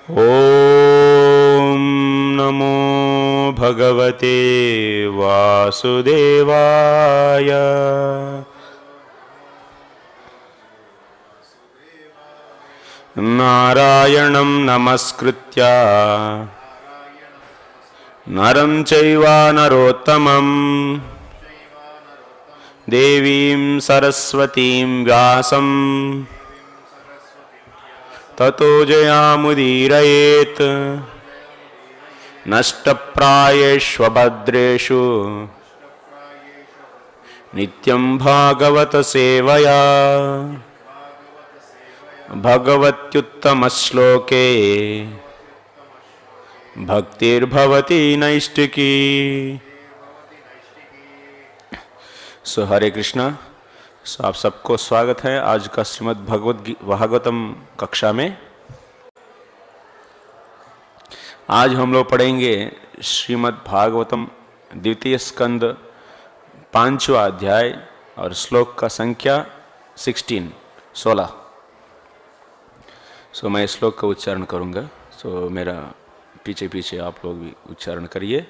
ओम नमो भगवते वासुदेवाय। नारायणं नमस्कृत्य नरं चैव नरोत्तमं देवीं सरस्वतीं व्यासं ततो जयामुदीरयेत्। नष्टप्रायेष्वभद्रेषु नित्यं भागवत सेवया भगवत्युत्तमश्लोके भक्तिर्भवति नैष्टिकी। सो हरे कृष्णा। सो आप सबको स्वागत है आज का श्रीमद् भागवतम कक्षा में। आज हम लोग पढ़ेंगे श्रीमद् भागवतम द्वितीय स्कंद 5वां अध्याय और श्लोक का संख्या 16। सो मैं श्लोक का उच्चारण करूंगा। सो मेरा पीछे पीछे आप लोग भी उच्चारण करिए।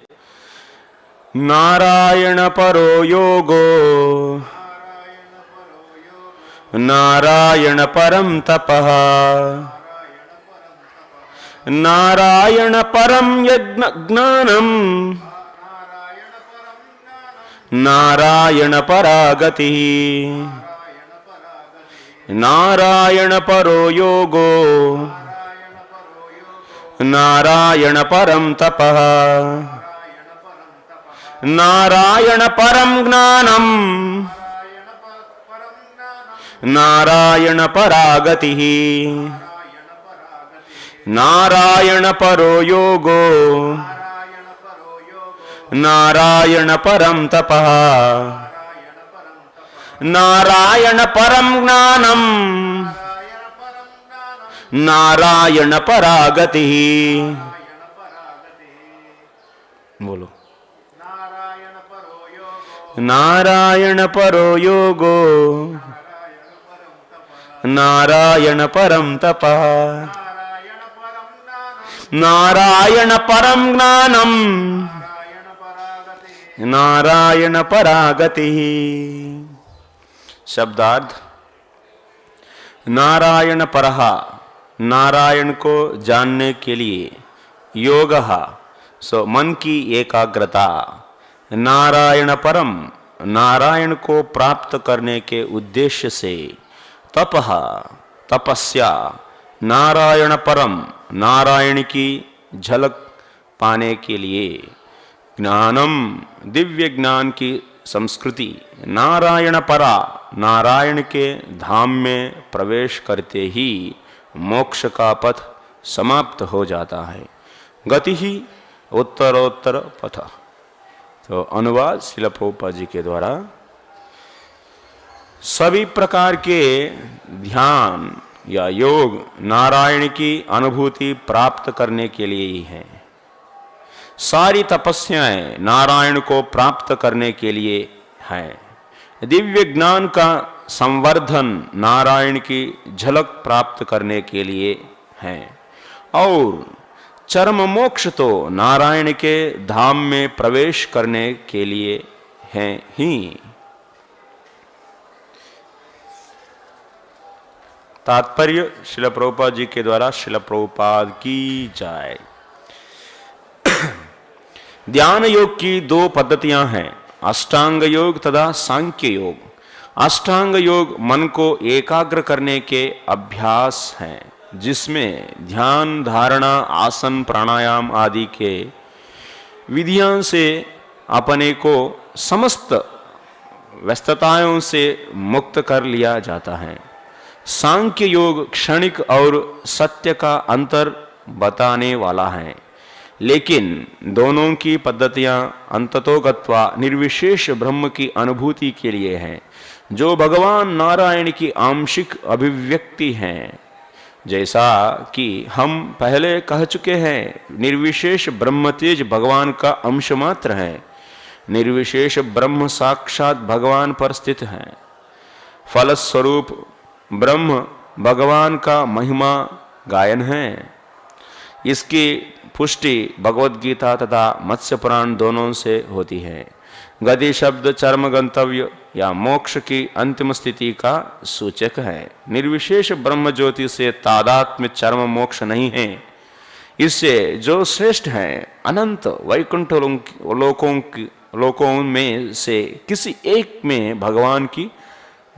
नारायण परो योगो नारायण परम तपः नारायण परम यज्ञ ज्ञानम नारायण परागति नारायण परो योगो नारायण परम तपः नारायण परम ज्ञानम नारायण परागति नारायण परो योगो नारायण परम तपः नारायण परम ज्ञानम नारायण परागति। बोलो। नारायण परो योगो नारायण परम तपः नारायण परम ज्ञानम नारायण परागति। शब्दार्थ। नारायण परः नारायण को जानने के लिए, योगः सो मन की एकाग्रता, नारायण परम नारायण को प्राप्त करने के उद्देश्य से, तपः तपस्या, नारायण परम नारायण की झलक पाने के लिए, ज्ञानम दिव्य ज्ञान की संस्कृति, नारायण परा नारायण के धाम में प्रवेश करते ही मोक्ष का पथ समाप्त हो जाता है। गति ही उत्तरोत्तर पथ। तो अनुवाद श्रील प्रभुपाद जी के द्वारा। सभी प्रकार के ध्यान या योग नारायण की अनुभूति प्राप्त करने के लिए ही है। सारी तपस्याएं नारायण को प्राप्त करने के लिए है। दिव्य ज्ञान का संवर्धन नारायण की झलक प्राप्त करने के लिए है और चरम मोक्ष तो नारायण के धाम में प्रवेश करने के लिए है ही। तात्पर्य श्रील प्रभुपाद जी के द्वारा। श्रील प्रभुपाद की जय। ध्यान योग की दो पद्धतियां हैं, अष्टांग योग तथा सांख्य योग। अष्टांग योग मन को एकाग्र करने के अभ्यास हैं, जिसमें ध्यान, धारणा, आसन, प्राणायाम आदि के विधियों से अपने को समस्त व्यस्तताओं से मुक्त कर लिया जाता है। सांख्य योग क्षणिक और सत्य का अंतर बताने वाला है, लेकिन दोनों की पद्धतियां अंततोगत्वा निर्विशेष ब्रह्म की अनुभूति के लिए हैं, जो भगवान नारायण की आंशिक अभिव्यक्ति हैं। जैसा कि हम पहले कह चुके हैं, निर्विशेष ब्रह्म तेज भगवान का अंश मात्र है। निर्विशेष ब्रह्म साक्षात भगवान पर स्थित है। फलस्वरूप ब्रह्म भगवान का महिमा गायन है। इसकी पुष्टि भगवद गीता तथा मत्स्य पुराण दोनों से होती है। गति शब्द चरम गंतव्य या मोक्ष की अंतिम स्थिति का सूचक है। निर्विशेष ब्रह्म ज्योति से तादात्म्य चरम मोक्ष नहीं है। इससे जो श्रेष्ठ है अनंत वैकुंठ लोकों में से किसी एक में भगवान की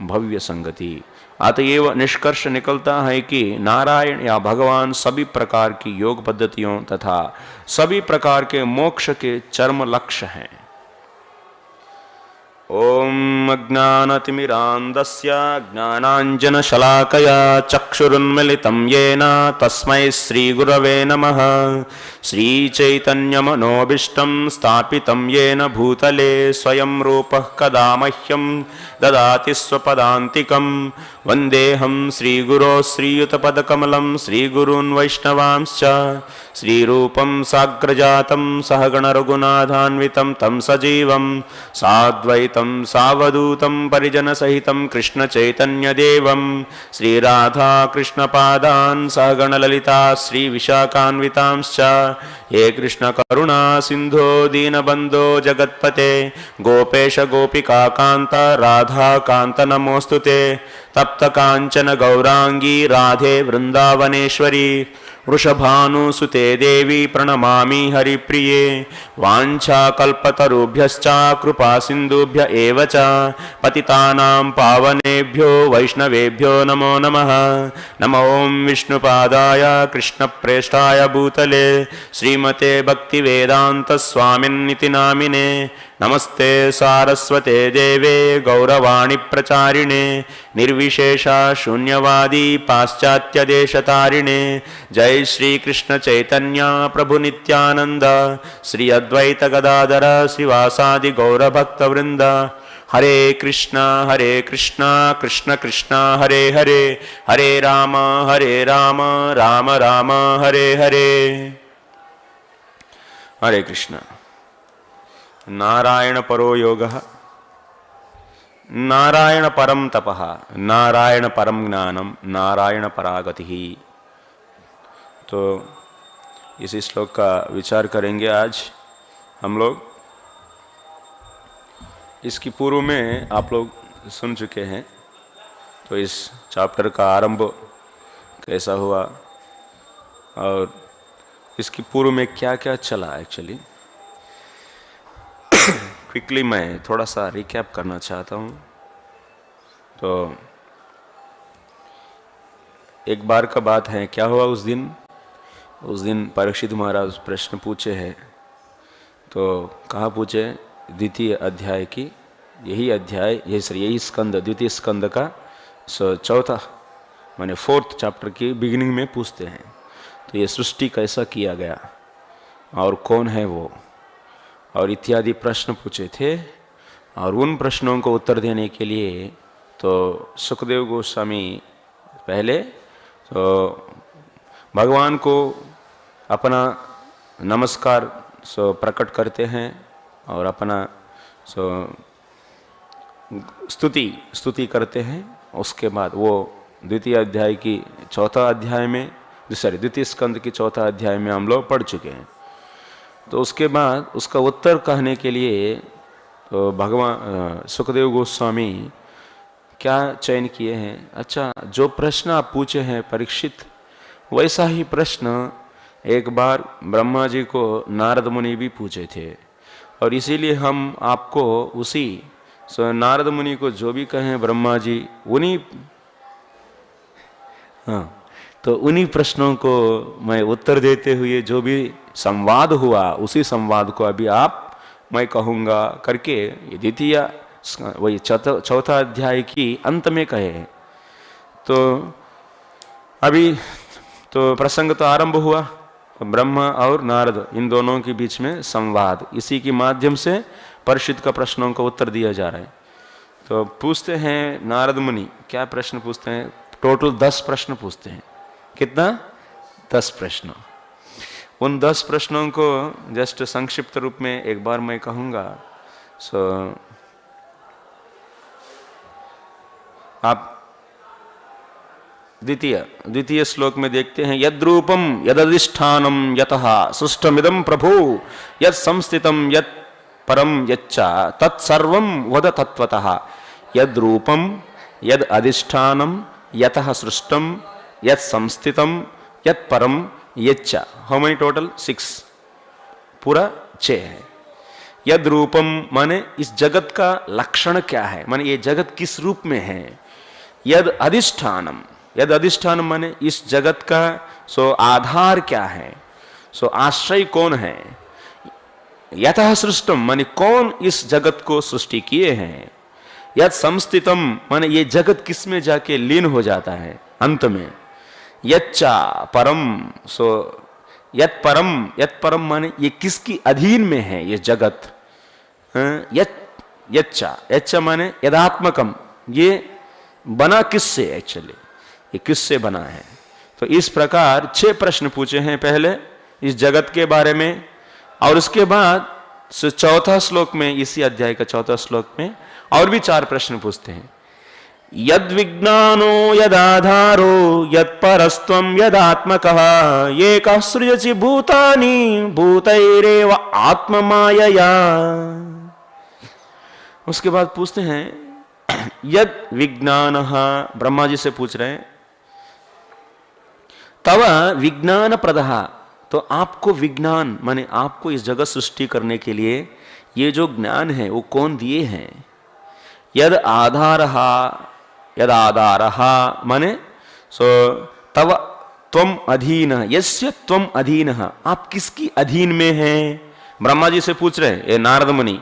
भव्य संगति। अतएव निष्कर्ष निकलता है कि नारायण या भगवान सभी प्रकार की योग पद्धतियों तथा सभी प्रकार के मोक्ष के चरम लक्ष्य हैं। ओम अज्ञानतिमिरान्धस्य ज्ञानाञ्जनशलाकया चक्षुरुन्मिलितं येन तस्मै श्रीगुरवे नमः। श्रीचैतन्यमनोभीष्टं स्थापितं येन भूतले स्वयं रूपः कदा मह्यं ददाति स्वपदान्तिकं। वन्देऽहं श्रीगुरो श्रीयुतपदकमलं श्रीगुरून् वैष्णवांश्च। श्रीरूपं साग्रजातं सहगणरघुनाथान्वितं तं सजीवं साद्वैतं सावधूतं परिजनसहितं कृष्णचैतन्यदेवं श्रीराधा कृष्णपादान् सहगणललिता श्रीविशाखान्वितांश्च। हे कृष्णकरुणा सिन्धो दीनबन्धो जगत्पते गोपेश गोपिकान्त राधाकान्त नमोऽस्तुते। तप्तकाञ्चन गौरांगी राधे वृन्दावनेश्वरी वृषभानुसुते देवी प्रणमामि हरिप्रिये। वाञ्छाकल्पतरुभ्यश्च कृपा सिन्धुभ्य एव च पतितानां पावनेभ्यो वैष्णवेभ्यो नमो नमः। नमो ओं विष्णुपादाय कृष्णप्रेष्ठाय भूतले श्रीमते भक्तिवेदान्त स्वामिन्निति नामिने। नमस्ते सारस्वते देवे गौरवाणी प्रचारिणे निर्विशेषा शून्यवादी पाश्चात्य देशतारिणे। जय श्री कृष्ण चैतन्य प्रभु नित्यानंद श्री अद्वैत गदाधर श्रीवासादि गौर भक्त वृंद। हरे कृष्णा कृष्ण कृष्ण हरे हरे हरे राम राम राम हरे हरे। हरे कृष्ण। नारायण परो योगः नारायण परम तपः नारायण परम ज्ञानम नारायण परागतिः। तो इस श्लोक का विचार करेंगे आज हम लोग। इसकी पूर्व में आप लोग सुन चुके हैं। तो इस चैप्टर का आरंभ कैसा हुआ और इसकी पूर्व में क्या क्या चला, एक्चुअली क्विकली मैं थोड़ा सा रिकैप करना चाहता हूँ। तो एक बार का बात है, क्या हुआ उस दिन परीक्षित महाराज प्रश्न पूछे हैं। तो कहाँ पूछे? द्वितीय अध्याय की, यही अध्याय यही स्कंद, द्वितीय स्कंद का चौथा माने 4th चैप्टर की बिगिनिंग में पूछते हैं। तो ये सृष्टि कैसा किया गया और कौन है वो और इत्यादि प्रश्न पूछे थे। और उन प्रश्नों को उत्तर देने के लिए तो सुखदेव गोस्वामी पहले तो भगवान को अपना नमस्कार प्रकट करते हैं और अपना स्तुति करते हैं। उसके बाद वो द्वितीय अध्याय की चौथा अध्याय में द्वितीय स्कंद की चौथा अध्याय में हम लोग पढ़ चुके हैं। तो उसके बाद उसका उत्तर कहने के लिए तो भगवान सुखदेव गोस्वामी क्या चयन किए हैं? अच्छा, जो प्रश्न आप पूछे हैं परीक्षित, वैसा ही प्रश्न एक बार ब्रह्मा जी को नारद मुनि भी पूछे थे। और इसीलिए हम आपको उसी नारद मुनि को जो भी कहें ब्रह्मा जी, तो उन्हीं प्रश्नों को मैं उत्तर देते हुए जो भी संवाद हुआ उसी संवाद को अभी मैं कहूँगा करके द्वितीय वही चौथा अध्याय की अंत में कहे। तो अभी तो प्रसंग तो आरंभ हुआ, ब्रह्मा और नारद इन दोनों के बीच में संवाद, इसी के माध्यम से परीक्षित का प्रश्नों का उत्तर दिया जा रहा है। तो पूछते हैं नारद मुनि, क्या प्रश्न पूछते हैं? टोटल 10 प्रश्न पूछते हैं। कितना? 10 प्रश्न। उन 10 प्रश्नों को जस्ट संक्षिप्त रूप में एक बार मैं कहूँगा। आप द्वितीय श्लोक में देखते हैं, यद्रूपम यदधिष्ठानम यतः सृष्टमिदं प्रभु यत् संस्थितम यत् परम यच्च तत्सर्वं वद तत्वतः। यद्रूपम यद अधिष्ठानम यतः सृष्टम यत् संस्थितम यत् परम यच्च। How many total? 6, पूरा 6 है। यद रूपम माने इस जगत का लक्षण क्या है, माने ये जगत किस रूप में है। यद अधिष्ठानम, यद अधिष्ठानम माने इस जगत का सो आधार क्या है, सो आश्रय कौन है। यतः सृष्टम माने कौन इस जगत को सृष्टि किए हैं। यद संस्थितम माने ये जगत किस में जाके लीन हो जाता है अंत में। यच्चा परम, सो यत परम माने ये किसकी अधीन में है ये जगत। यच्चा माने यदात्मकम, ये बना किससे, एक्चुअली ये किससे बना है। तो इस प्रकार 6 प्रश्न पूछे हैं पहले इस जगत के बारे में, और उसके बाद चौथा श्लोक में, इसी अध्याय का चौथा श्लोक में और भी 4 प्रश्न पूछते हैं। यद विज्ञानो यदाधारो यत्परस्त्वं यदात्मकः एकः सृजसि भूतानि भूतैरेव आत्ममायया। उसके बाद पूछते हैं यद विज्ञानः, ब्रह्मा जी से पूछ रहे हैं, तव विज्ञान प्रदः, तो आपको विज्ञान माने आपको इस जगत सृष्टि करने के लिए ये जो ज्ञान है वो कौन दिए हैं। यद आधारः, यद आधारः माने सो तव त्वम अधीन, यस्य त्वम अधीन, आप किसकी अधीन में हैं। ब्रह्मा जी से पूछ रहे हैं ये नारद मुनि।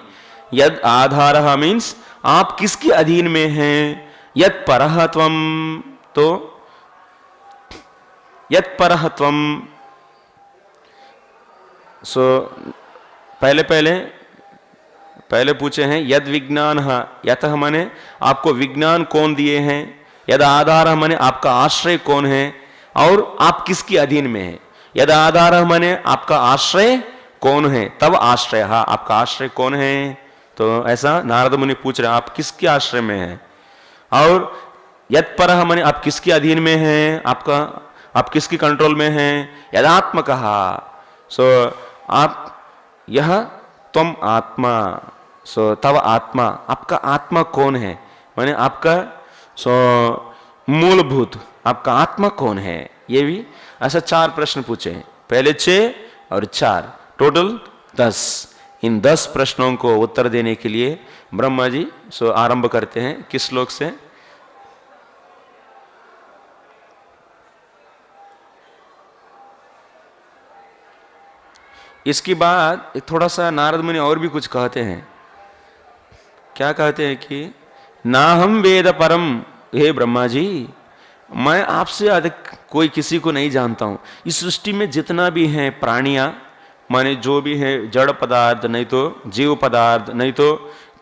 यद आधारः मीन्स आप किसकी अधीन में हैं। यत् परः त्वम, तो यत् परः त्वम, सो पहले पूछे हैं यद विज्ञान, यतः माने आपको विज्ञान कौन दिए हैं। यद आधार माने आपका आश्रय कौन है और आप किसकी अधीन में हैं। यद आधार माने आपका आश्रय कौन है, तब आश्रय, आपका आश्रय कौन है। तो ऐसा नारद मुनि पूछ रहे हैं आप किसके आश्रय में हैं। और यद परः माने आप किसके अधीन में हैं, आप किसकी कंट्रोल में हैं। यदात्मकः, सो आप यह तुम आत्मा, सो तव आत्मा, आपका आत्मा कौन है, माने आपका सो मूलभूत आपका आत्मा कौन है। ये भी ऐसा 4 प्रश्न पूछे हैं, पहले 6 और 4 टोटल 10। इन 10 प्रश्नों को उत्तर देने के लिए ब्रह्मा जी सो आरंभ करते हैं किस श्लोक से। इसके बाद थोड़ा सा नारद मुनि और भी कुछ कहते हैं। क्या कहते हैं कि ना हम वेद परम, हे ब्रह्मा जी मैं आपसे अधिक कोई किसी को नहीं जानता हूं। इस सृष्टि में जितना भी है प्राणियां, माने जो भी है जड़ पदार्थ, नहीं तो जीव पदार्थ, नहीं तो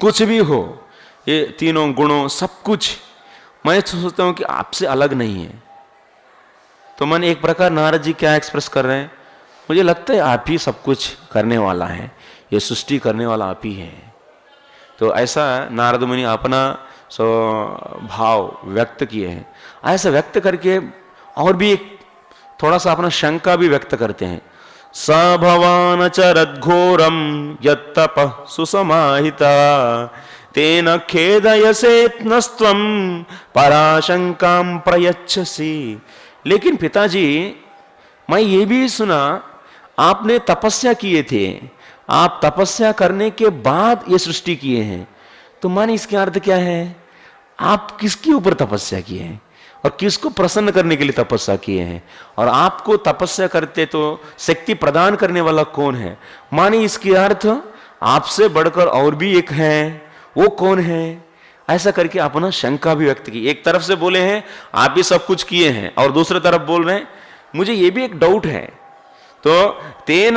कुछ भी हो, ये तीनों गुणों सब कुछ मैं सोचता हूं कि आपसे अलग नहीं है। तो मन एक प्रकार नारद जी क्या एक्सप्रेस कर रहे हैं, मुझे लगता है आप ही सब कुछ करने वाला है, ये सृष्टि करने वाला आप ही है। तो ऐसा नारद मुनि अपना सो भाव व्यक्त किए हैं। ऐसा व्यक्त करके और भी एक थोड़ा सा अपना शंका भी व्यक्त करते हैं। स भवान चरद्घोरम यत्तपः सुसमाहिता तेन खेदयसेत्नस्त्वं पराशंकां प्रयच्छसि। लेकिन पिताजी मैं ये भी सुना आपने तपस्या किए थे, आप तपस्या करने के बाद ये सृष्टि किए हैं। तो माने इसके अर्थ क्या है, आप किसके ऊपर तपस्या किए हैं और किसको प्रसन्न करने के लिए तपस्या किए हैं, और आपको तपस्या करते तो शक्ति प्रदान करने वाला कौन है। माने इसके अर्थ आपसे बढ़कर और भी एक है, वो कौन है। ऐसा करके अपना शंका भी व्यक्त की। एक तरफ से बोले हैं आप ही सब कुछ किए हैं, और दूसरी तरफ बोल रहे हैं मुझे ये भी एक डाउट है। तो तेन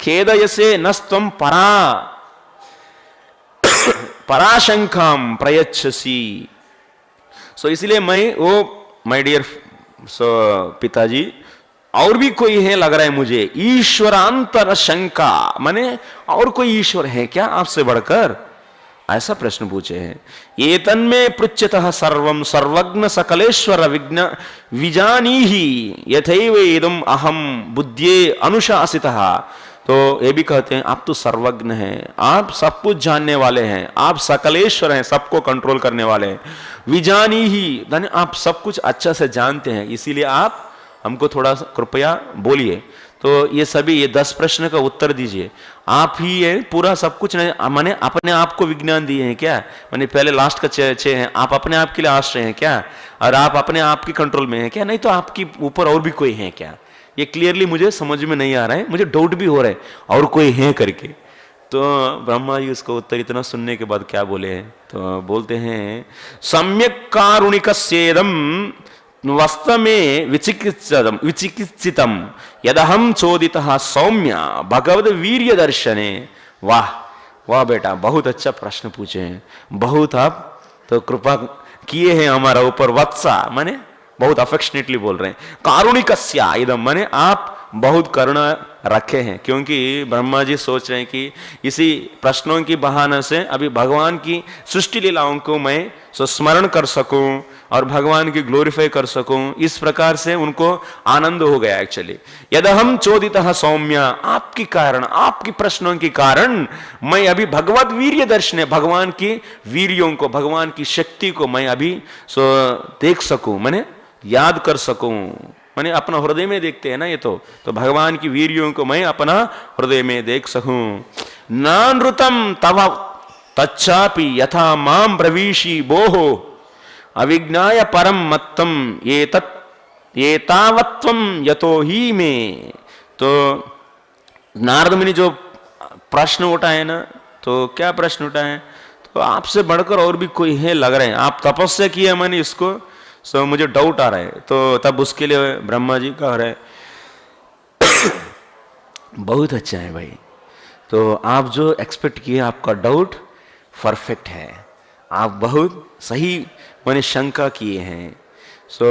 खेदयसे नस्त्वं पराशंकां प्रयच्छसि। सो इसलिए मैं वो माय डियर सो पिताजी और भी कोई है लग रहा है मुझे, ईश्वरांतर शंका, माने और कोई ईश्वर है क्या आपसे बढ़कर। ऐसा प्रश्न पूछे हैं। ये तन्मे पृच्छतः सर्वम सर्वज्ञ सकलेश्वर विज्ञ विजानीहि यथैव इदम अहम बुद्ध्ये अनुशासितः। तो ये भी कहते हैं आप तो सर्वज्ञ हैं, आप सब कुछ जानने वाले हैं, आप सकलेश्वर हैं, सबको कंट्रोल करने वाले हैं। विजानीहि यानी आप सब कुछ अच्छा से जानते हैं, इसीलिए आप हमको थोड़ा कृपया बोलिए। तो ये सभी ये 10 प्रश्न का उत्तर दीजिए। आप ही ये पूरा सब कुछ नहीं, मैंने अपने आप को विज्ञान दिए हैं क्या? मैंने पहले लास्ट का 6 हैं, आप अपने आप के लिए आश्रय हैं क्या? और आप अपने आप की कंट्रोल में हैं क्या? नहीं तो आपकी ऊपर और भी कोई है क्या? ये क्लियरली मुझे समझ में नहीं आ रहा है, मुझे डाउट भी हो रहा है और कोई है करके। तो ब्रह्मा जी उसका उत्तर इतना सुनने के बाद क्या बोले हैं? तो बोलते हैं सम्यक कारुणिकस्येदम वस्तमे विचिकित्सितम यदहम चोदितः सौम्य भगवद वीर्य दर्शने। वाह वाह बेटा, बहुत अच्छा प्रश्न पूछे हैं, बहुत आप तो कृपा किए हैं हमारा ऊपर। वत्सा माने बहुत अफेक्शनेटली बोल रहे हैं। कारुणिकस्या इदम माने आप बहुत करुणा रखे हैं, क्योंकि ब्रह्मा जी सोच रहे हैं कि इसी प्रश्नों की बहाने से अभी भगवान की सृष्टि लीलाओं को मैं स्मरण कर सकूं और भगवान की ग्लोरीफाई कर सकूं। इस प्रकार से उनको आनंद हो गया एक्चुअली। यदहम चोदितः सौम्य, आपके कारण, आपकी प्रश्नों के कारण मैं अभी भगवत वीर्य दर्शन, भगवान की वीर्यों को, भगवान की शक्ति को मैं अभी देख सकूं, मैंने याद कर सकूं। मैंने अपना हृदय में देखते हैं ना ये तो भगवान की वीर्यों को मैं अपना हृदय में देख सकूं। नानृतम तव तच्चापि यथा माम ब्रवीषि बोहो अविज्ञाय परम मत्तम ये तावत्वम यतो ही में। तो नारद मुनि जो प्रश्न उठाए ना, तो क्या प्रश्न उठाए? तो आपसे बढ़कर और भी कोई है लग रहे हैं, आप तपस्या किया मैंने इसको, सो मुझे डाउट आ रहा है। तो तब उसके लिए ब्रह्मा जी कह रहे बहुत अच्छा है भाई, तो आप जो एक्सपेक्ट किए आपका डाउट परफेक्ट है, आप बहुत सही मैंने शंका किए हैं। सो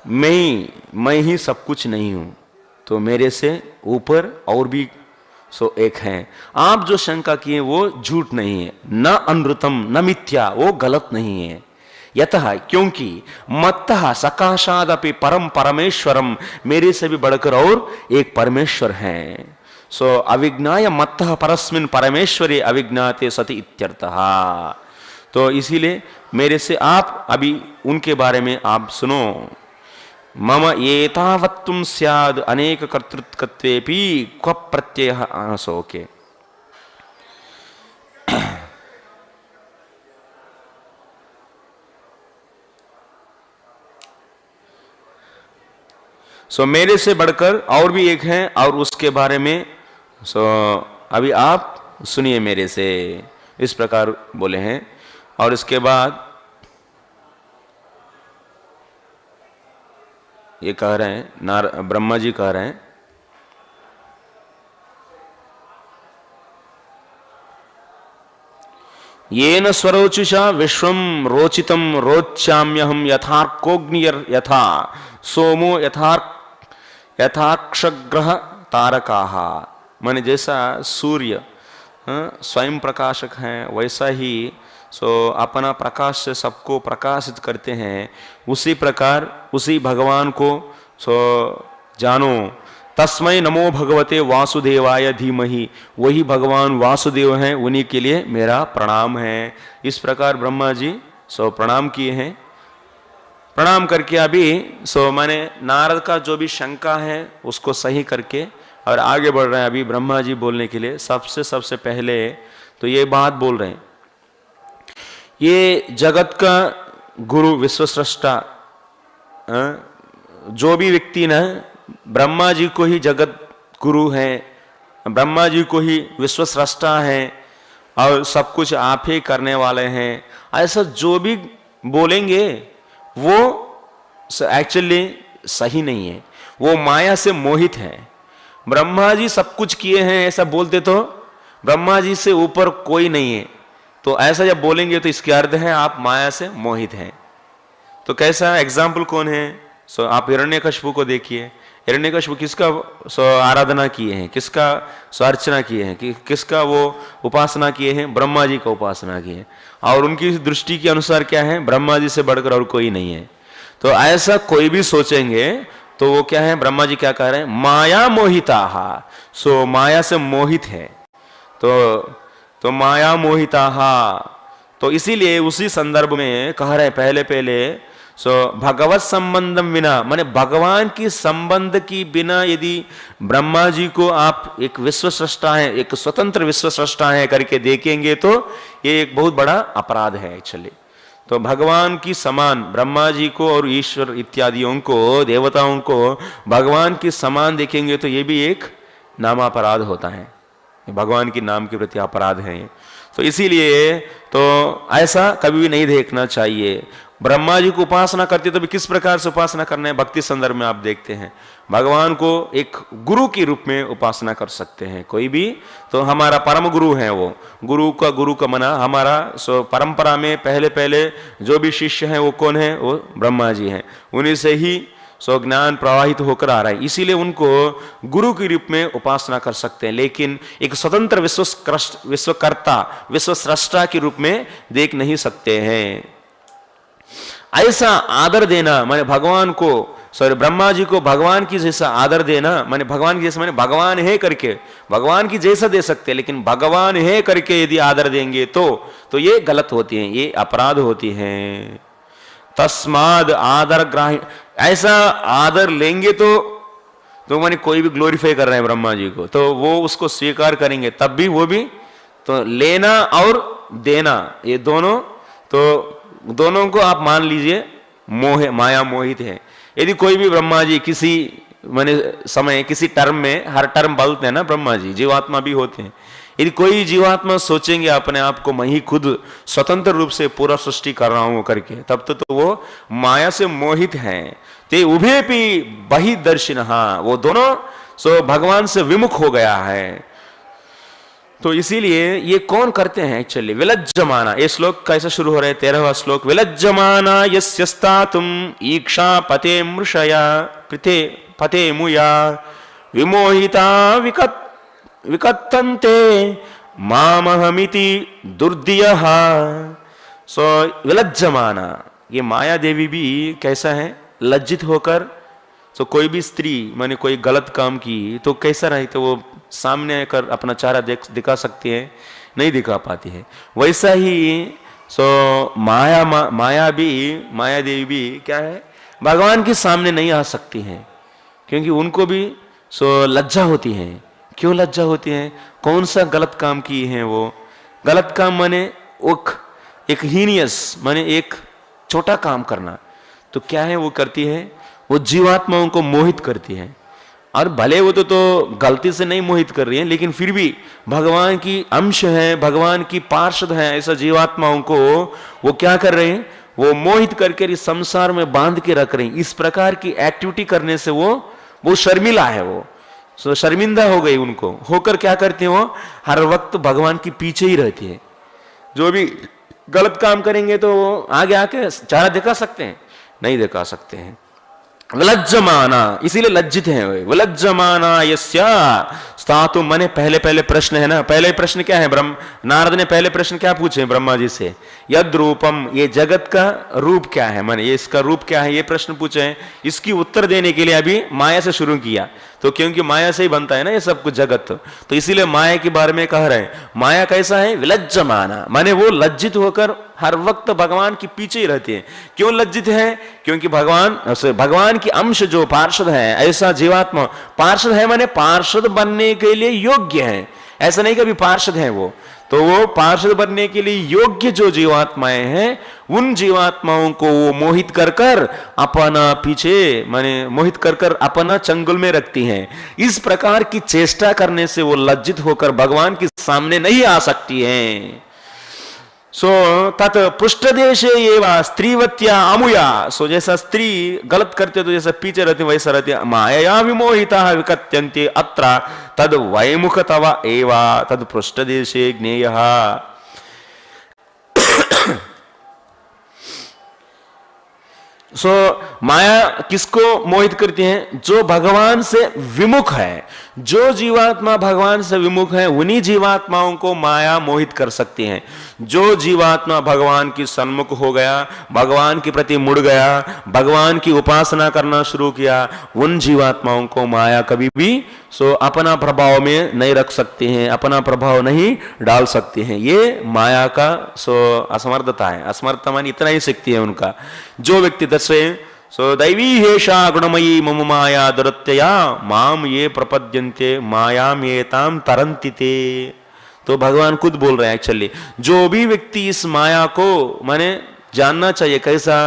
मैं ही सब कुछ नहीं हूं, तो मेरे से ऊपर और भी एक है। आप जो शंका किए वो झूठ नहीं है, न अनृतम न मिथ्या, वो गलत नहीं है। यतः क्योंकि मत्तः सकाशादपि परम परमेश्वरम, मेरे से भी बढ़कर और एक परमेश्वर है। सो अविज्ञाय मत्तः परस्मिन् परमेश्वरे अविज्ञाते सति इत्यर्थः। तो इसीलिए मेरे से आप अभी उनके बारे में आप सुनो। मम एतावत्तुम स्याद अनेक कर्तृत्वत्वेपि क्व प्रत्ययः आसोके। सो मेरे से बढ़कर और भी एक है और उसके बारे में अभी आप सुनिए मेरे से, इस प्रकार बोले हैं। और इसके बाद ये कह रहे हैं, ब्रह्मा जी कह रहे हैं येन स्वरोचिषा विश्वम रोचितम रोच्याम्यहम यथार्कोग्नियर यथा सोमो यथाक्षग्रह तारकाः। माने जैसा सूर्य स्वयं प्रकाशक है, वैसा ही अपना प्रकाश से सबको प्रकाशित करते हैं, उसी प्रकार उसी भगवान को जानो। तस्मै नमो भगवते वासुदेवाय धीमहि, वही भगवान वासुदेव हैं, उन्हीं के लिए मेरा प्रणाम है। इस प्रकार ब्रह्मा जी प्रणाम किए हैं। प्रणाम करके अभी माने नारद का जो भी शंका है उसको सही करके और आगे बढ़ रहे हैं अभी ब्रह्मा जी बोलने के लिए। सबसे पहले तो ये बात बोल रहे हैं, ये जगत का गुरु विश्वस्रष्टा जो भी व्यक्ति ना, ब्रह्मा जी को ही जगत गुरु है, ब्रह्मा जी को ही विश्वस्रष्टा है और सब कुछ आप ही करने वाले हैं, ऐसा जो भी बोलेंगे वो एक्चुअली सही नहीं है, वो माया से मोहित है। ब्रह्मा जी सब कुछ किए हैं ऐसा बोलते तो ब्रह्मा जी से ऊपर कोई नहीं है, तो ऐसा जब बोलेंगे तो इसके अर्थ है आप माया से मोहित हैं। तो कैसा एग्जाम्पल कौन है? आप हिरण्यकशिपु को देखिए, हिरण्यकशिपु किसका आराधना किए हैं, किसका अर्चना किए हैं, किसका वो उपासना किए हैं? ब्रह्मा जी का उपासना किए हैं। और उनकी दृष्टि के अनुसार क्या है? ब्रह्मा जी से बढ़कर और कोई नहीं है। तो ऐसा कोई भी सोचेंगे तो वो क्या है? ब्रह्मा जी क्या कह रहे हैं? माया मोहिता, सो माया से मोहित है। तो माया मोहिता, तो इसीलिए उसी संदर्भ में कह रहे हैं पहले भगवत संबंधम बिना, माने भगवान की संबंध की बिना यदि ब्रह्मा जी को आप एक विश्व सृष्टा है, एक स्वतंत्र विश्व सृष्टा है करके देखेंगे तो ये एक बहुत बड़ा अपराध है एक्चुअली। तो भगवान की समान ब्रह्मा जी को और ईश्वर इत्यादियों को, देवताओं को भगवान की समान देखेंगे तो ये भी एक नामापराध होता है, भगवान की नाम के प्रति अपराध है। तो इसीलिए तो ऐसा कभी भी नहीं देखना चाहिए। ब्रह्मा जी को उपासना करते तो भी किस प्रकार से उपासना करना है? भक्ति संदर्भ में आप देखते हैं भगवान को एक गुरु के रूप में उपासना कर सकते हैं कोई भी। तो हमारा परम गुरु है वो, गुरु का मना हमारा परंपरा में पहले जो भी शिष्य है वो कौन है? वो ब्रह्मा जी हैं। उन्हीं से ही ज्ञान प्रवाहित होकर आ रहा है, इसीलिए उनको गुरु के रूप में उपासना कर सकते हैं, लेकिन एक स्वतंत्र विश्वकर्ता विश्व सृष्टा के रूप में देख नहीं सकते हैं। ऐसा आदर देना माने भगवान को, ब्रह्मा जी को भगवान की जैसा आदर देना, माने भगवान की जैसा, माने भगवान है करके भगवान की जैसा दे सकते हैं, लेकिन भगवान है करके यदि आदर देंगे तो ये गलत होती है, ये अपराध होती है। तस्माद आदर ग्राही, ऐसा आदर लेंगे तो माने कोई भी ग्लोरीफाई कर रहे हैं ब्रह्मा जी को, तो वो उसको स्वीकार करेंगे, तब भी वो भी तो लेना और देना ये दोनों को आप मान लीजिए माया मोहित है। यदि कोई भी ब्रह्मा जी किसी माने समय किसी टर्म में, हर टर्म बोलते हैं ना ब्रह्मा जी, जीवात्मा भी होते हैं, यदि कोई जीवात्मा सोचेंगे अपने आप को मैं ही खुद स्वतंत्र रूप से पूरा सृष्टि कर रहा हूं करके, तब तो वो माया से मोहित हैं। ते उभे भी बहिर्दर्शिन, वो दोनों भगवान से विमुख हो गया है। तो इसीलिए ये कौन करते हैं एक्चुअली? विलज्जमाना, ये श्लोक कैसे शुरू हो रहे हैं? 13वां श्लोक। विलज्जमाना यस्यस्तातुम ईक्षा पते मृषया पते मुया विमोहिता विकत्तन्ते मामहमिति दुर्दियः। विलज्जमाना, ये माया देवी भी कैसा है? लज्जित होकर। कोई भी स्त्री माने कोई गलत काम की तो कैसा रही, तो वो सामने कर अपना चेहरा दिखा सकती है, नहीं दिखा पाती है। वैसा ही माया देवी भी क्या है? भगवान के सामने नहीं आ सकती हैं, क्योंकि उनको भी लज्जा होती है। क्यों लज्जा होती है? कौन सा गलत काम किए हैं वो? गलत काम माने एक हीनियस माने एक छोटा काम करना। तो क्या है वो करती है? वो जीवात्माओं को मोहित करती है। और भले वो तो गलती से नहीं मोहित कर रही है, लेकिन फिर भी भगवान की अंश है, भगवान की पार्षद है, ऐसा जीवात्माओं को वो क्या कर रहे हैं? वो मोहित करके इस संसार में बांध के रख रहे हैं। इस प्रकार की एक्टिविटी करने से वो शर्मिला है, वो शर्मिंदा हो गई। उनको होकर क्या करते हैं? वो हर वक्त भगवान के पीछे ही रहती है। जो भी गलत काम करेंगे तो आगे आके चेहरा दिखा सकते हैं? नहीं दिखा सकते हैं। विलज्जमाना, इसीलिए लज्जित है। विलज्जमाना यस्या स्थातु, माने पहले प्रश्न है ना। पहले प्रश्न क्या है? नारद ने पहले प्रश्न क्या पूछे ब्रह्मा जी से? यद रूपम, ये जगत का रूप क्या है, माने ये इसका रूप क्या है, ये प्रश्न पूछे हैं। इसकी उत्तर देने के लिए अभी माया से शुरू किया, तो क्योंकि माया से ही बनता है ना ये सब कुछ जगत, तो इसीलिए माया के बारे में कह रहे हैं। माया कैसा है? विलज्जमाना, माने वो लज्जित होकर हर वक्त भगवान के पीछे ही रहती है। क्यों लज्जित है? क्योंकि भगवान की अंश जो पार्षद है, ऐसा जीवात्मा पार्षद है, माने पार्षद बनने के लिए योग्य है। ऐसा नहीं कभी पार्षद है तो वो पार्षद बनने के लिए योग्य जो जीवात्माएं हैं, उन जीवात्माओं को वो मोहित कर अपना पीछे माने मोहित कर अपना चंगुल में रखती हैं। इस प्रकार की चेष्टा करने से वो लज्जित होकर भगवान के सामने नहीं आ सकती हैं। तत् पृष्ठदेशे एवं स्त्रीवत्या अमुया, जैसा स्त्री गलत करते तो जैसा पीछे रहती वैसा रहती। माया विमोहिता विकत्यन्ते अत्र तद वैमुखतव एवा तद पृष्ठदेशे ज्ञेयः। सो माया किसको मोहित करती है? जो भगवान से विमुख है। जो जीवात्मा भगवान से विमुख है उन्हीं जीवात्माओं को माया मोहित कर सकती है। जो जीवात्मा भगवान की सन्मुख हो गया, भगवान के प्रति मुड़ गया, भगवान की उपासना करना शुरू किया, उन जीवात्माओं को माया कभी भी अपना प्रभाव में नहीं रख सकते हैं, अपना प्रभाव नहीं डाल सकते हैं। ये माया का असमर्थता है। असमर्थता मान इतना ही शक्ति है उनका। जो व्यक्ति तस्वे दैवी हेषा गुणमयी मम माया दुरत्यया माम ये प्रपद्यन्ते मायाम एताम तरन्ति ते। तो भगवान खुद बोल रहे हैं एक्चुअली, जो भी व्यक्ति इस माया को माने जानना चाहिए कैसा,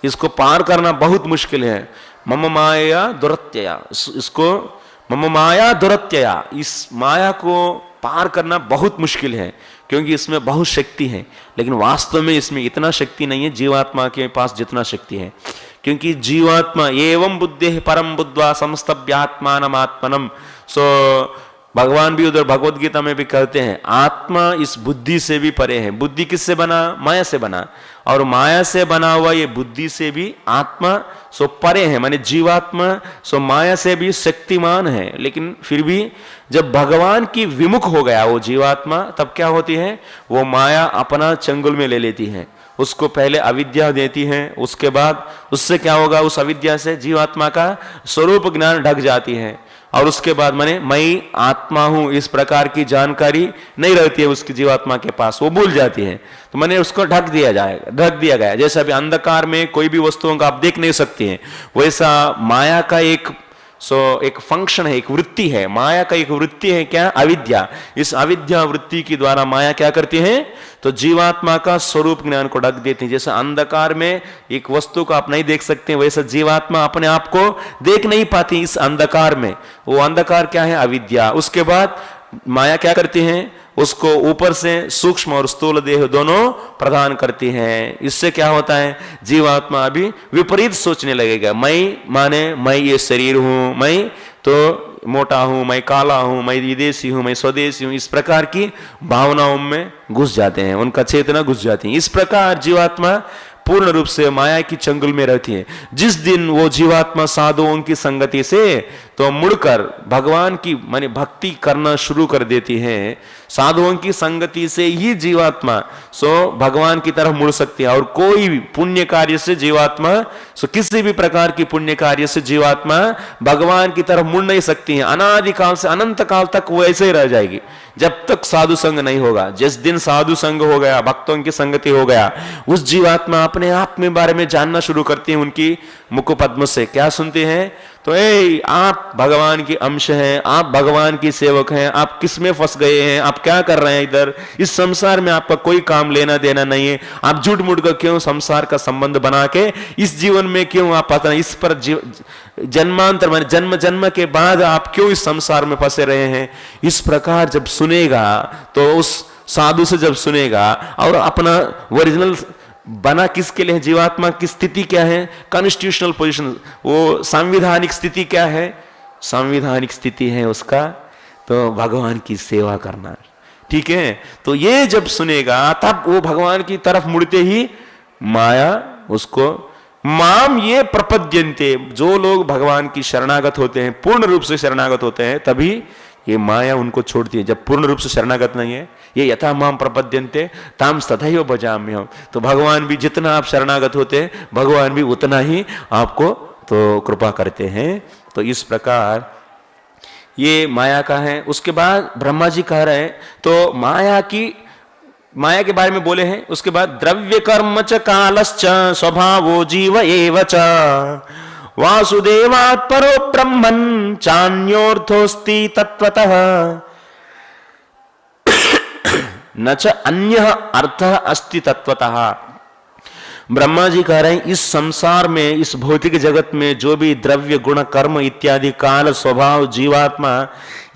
इसको पार करना बहुत मुश्किल है। मम माया दुरत्यया, इसको मम माया दुरत्यया, इस माया को पार करना बहुत मुश्किल है क्योंकि इसमें बहुत शक्ति है। लेकिन वास्तव में इसमें इतना शक्ति नहीं है जीवात्मा के पास जितना शक्ति है। क्योंकि जीवात्मा एवं बुद्धि परम बुद्ध्वा संस्तभ्यात्मानम आत्मनम। भगवान भी उधर भगवत गीता में भी कहते हैं आत्मा इस बुद्धि से भी परे है। बुद्धि किससे बना? माया से बना। और माया से बना हुआ ये बुद्धि से भी आत्मा परे है, माने जीवात्मा माया से भी शक्तिमान है। लेकिन फिर भी जब भगवान की विमुख हो गया वो जीवात्मा, तब क्या होती है? वो माया अपना चंगुल में ले लेती है। उसको पहले अविद्या देती है, उसके बाद उससे क्या होगा? उस अविद्या से जीवात्मा का स्वरूप ज्ञान ढक जाती है और उसके बाद माने मैं आत्मा हूं इस प्रकार की जानकारी नहीं रहती है उसकी जीवात्मा के पास, वो भूल जाती है। तो मैंने उसको ढक दिया गया। जैसे अभी अंधकार में कोई भी वस्तुओं का आप देख नहीं सकते हैं, वैसा माया का एक फंक्शन है, एक वृत्ति है। माया का एक वृत्ति है क्या? अविद्या। इस अविद्या वृत्ति के द्वारा माया क्या करती है? तो जीवात्मा का स्वरूप ज्ञान को ढक देती है। जैसे अंधकार में एक वस्तु को आप नहीं देख सकते, वैसे जीवात्मा अपने आप को देख नहीं पाती इस अंधकार में। वो अंधकार क्या है? अविद्या। उसके बाद माया क्या करती है? उसको ऊपर से सूक्ष्म और स्थूल देह दोनों प्रदान करती है। इससे क्या होता है? जीवात्मा अभी विपरीत सोचने लगेगा। मैं ये शरीर हूं, मैं तो मोटा हूं, मैं काला हूं, मैं विदेशी हूं, मैं स्वदेशी हूं, इस प्रकार की भावनाओं में घुस जाते हैं, उनका चेतना घुस जाती है। इस प्रकार जीवात्मा पूर्ण रूप से माया की चंगुल में रहती है। जिस दिन वो जीवात्मा साधुओं की संगति से तो मुड़कर भगवान की माने भक्ति करना शुरू कर देती है, साधुओं की संगति से ही जीवात्मा भगवान की तरफ मुड़ सकती है। और कोई पुण्य कार्य से जीवात्मा किसी भी प्रकार की पुण्य कार्य से जीवात्मा भगवान की तरफ मुड़ नहीं सकती है। अनादिकाल से अनंत काल तक वो ऐसे ही रह जाएगी जब तक साधु संग नहीं होगा। जिस दिन साधु संग हो गया, भक्तों की संगति हो गया, उस जीवात्मा अपने आप में बारे में जानना शुरू करती है। उनकी मुख पद्म से क्या सुनते हैं? तो आप भगवान की अंश हैं, आप भगवान की सेवक हैं, आप किस में फंस गए हैं, आप क्या कर रहे हैं इधर? इस संसार में आपका कोई काम लेना देना नहीं है। आप झूठ मूठ कर क्यों संसार का संबंध बना के इस जीवन में क्यों आप पता नहीं इस पर जन्मांतर माने जन्म जन्म के बाद आप क्यों इस संसार में फंसे रहे हैं? इस प्रकार जब सुनेगा तो उस साधु से जब सुनेगा और अपना ओरिजिनल बना किसके लिए? जीवात्मा की स्थिति क्या है? कॉन्स्टिट्यूशनल पोजीशन, वो संवैधानिक स्थिति क्या है? संवैधानिक स्थिति है उसका तो भगवान की सेवा करना। ठीक है, तो ये जब सुनेगा तब वो भगवान की तरफ मुड़ते ही माया उसको माम ये प्रपद्यन्ते। जो लोग भगवान की शरणागत होते हैं, पूर्ण रूप से शरणागत होते हैं, तभी ये माया उनको छोड़ती है। जब पूर्ण रूप से शरणागत नहीं है, ये यथा माम प्रपद्यन्ते ताम तथैव भजाम्यहम्। तो भगवान भी जितना आप शरणागत होते हैं, भगवान भी उतना ही आपको तो कृपा करते हैं। तो इस प्रकार ये माया का है। उसके बाद ब्रह्मा जी कह रहे हैं तो माया के बारे में बोले हैं। उसके बाद द्रव्य कर्म च कालश्च स्वभावो जीव एव च वासुदेवात् परो ब्रह्मन् चान्योर्थोस्ति तत्वतः न च अन्यः अर्थः अस्ति तत्वतः। ब्रह्मा जी कह रहे हैं इस संसार में, इस भौतिक जगत में जो भी द्रव्य गुण कर्म इत्यादि काल स्वभाव जीवात्मा,